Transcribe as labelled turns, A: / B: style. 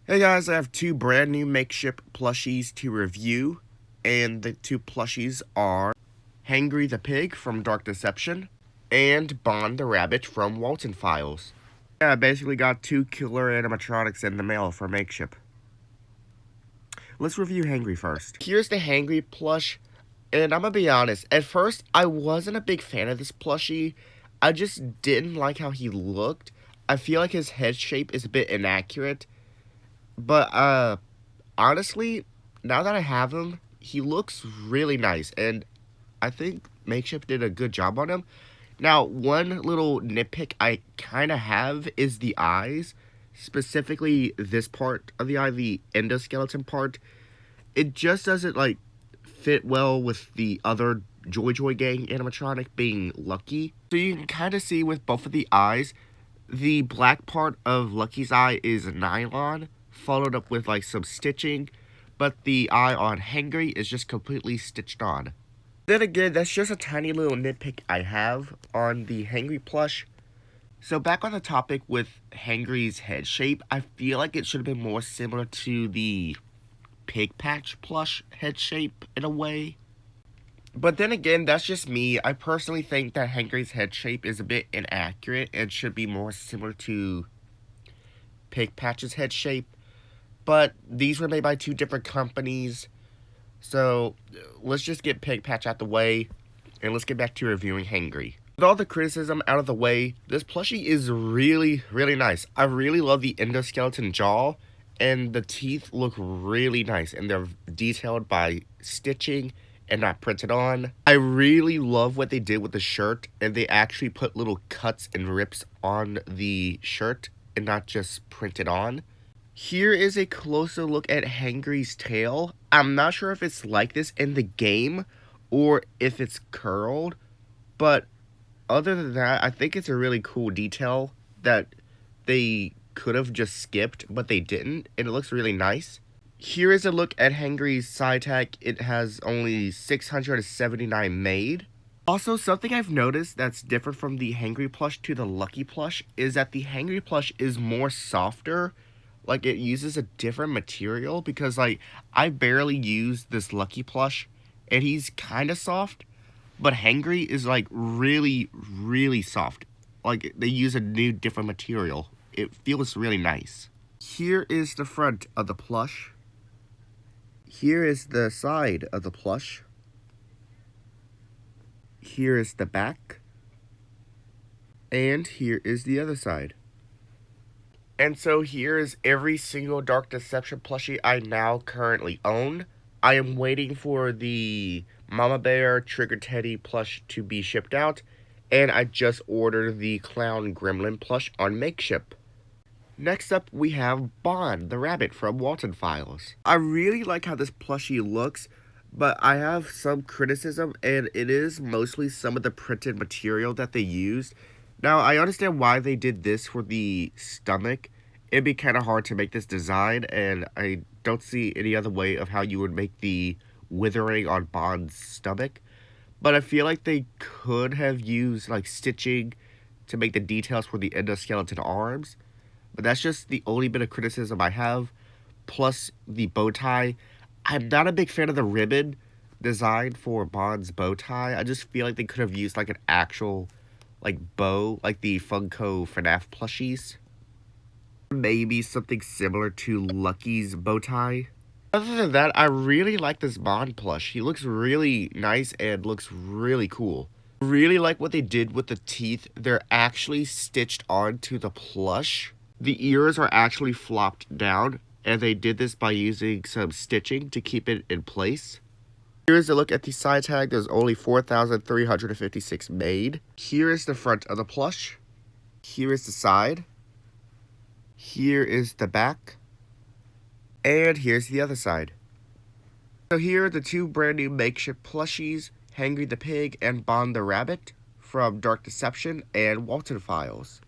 A: Hey guys, I have two brand new Makeship plushies to review, and the two plushies are Hangry the Pig from Dark Deception and Bond the Rabbit from Walton Files. Yeah, I basically got two killer animatronics in the mail for Makeship. Let's review Hangry first. Here's the Hangry plush, and I'm gonna be honest, at first I wasn't a big fan of this plushie. I just didn't like how he looked. I feel like his head shape is a bit inaccurate, but honestly, now that I have him, he looks really nice, and I think Makeship did a good job on him. Now, one little nitpick I kind of have is the eyes, specifically this part of the eye, the endoskeleton part. It just doesn't, fit well with the other Joy Joy Gang animatronic being Lucky. So you can kind of see with both of the eyes, the black part of Lucky's eye is nylon, followed up with some stitching, but the eye on Hangry is just completely stitched on. Then again, that's just a tiny little nitpick I have on the Hangry plush. So back on the topic with Hangry's head shape, I feel like it should have been more similar to the Pig Patch plush head shape in a way. But then again, that's just me. I personally think that Hangry's head shape is a bit inaccurate and should be more similar to Pig Patch's head shape. But these were made by two different companies. So let's just get Pig Patch out the way, and let's get back to reviewing Hangry. With all the criticism out of the way, this plushie is really, really nice. I really love the endoskeleton jaw, and the teeth look really nice, and they're detailed by stitching and not printed on. I really love what they did with the shirt, and they actually put little cuts and rips on the shirt and not just printed on. Here is a closer look at Hangry's tail. I'm not sure if it's like this in the game or if it's curled, but other than that, I think it's a really cool detail that they could have just skipped, but they didn't, and it looks really nice. Here is a look at Hangry's side tag. It has only 679 made. Also, something I've noticed that's different from the Hangry plush to the Lucky plush is that the Hangry plush is more softer. It uses a different material because, I barely use this Lucky plush, and he's kind of soft, but Hangry is, really, really soft. They use a new, different material. It feels really nice. Here is the front of the plush. Here is the side of the plush. Here is the back. And here is the other side. And so here is every single Dark Deception plushie I now currently own. I am waiting for the Mama Bear Trigger Teddy plush to be shipped out, and I just ordered the Clown Gremlin plush on Makeship. Next up, we have Bond the Rabbit from Walton Files. I really like how this plushie looks, but I have some criticism, and it is mostly some of the printed material that they used. Now, I understand why they did this for the stomach. It'd be kind of hard to make this design, and I don't see any other way of how you would make the withering on Bond's stomach. But I feel like they could have used, stitching to make the details for the endoskeleton arms. But that's just the only bit of criticism I have. Plus, the bow tie. I'm not a big fan of the ribbon design for Bond's bow tie. I just feel like they could have used, an actual bow, like the Funko FNAF plushies. Maybe something similar to Lucky's bow tie. Other than that, I really like this Bond plush. He looks really nice and looks really cool. I really like what they did with the teeth. They're actually stitched onto the plush. The ears are actually flopped down, and they did this by using some stitching to keep it in place. Here's a look at the side tag. There's only 4,356 made. Here is the front of the plush. Here is the side. Here is the back. And here's the other side. So here are the two brand new Makeship plushies, Hangry the Pig and Bond the Rabbit from Dark Deception and Walton Files.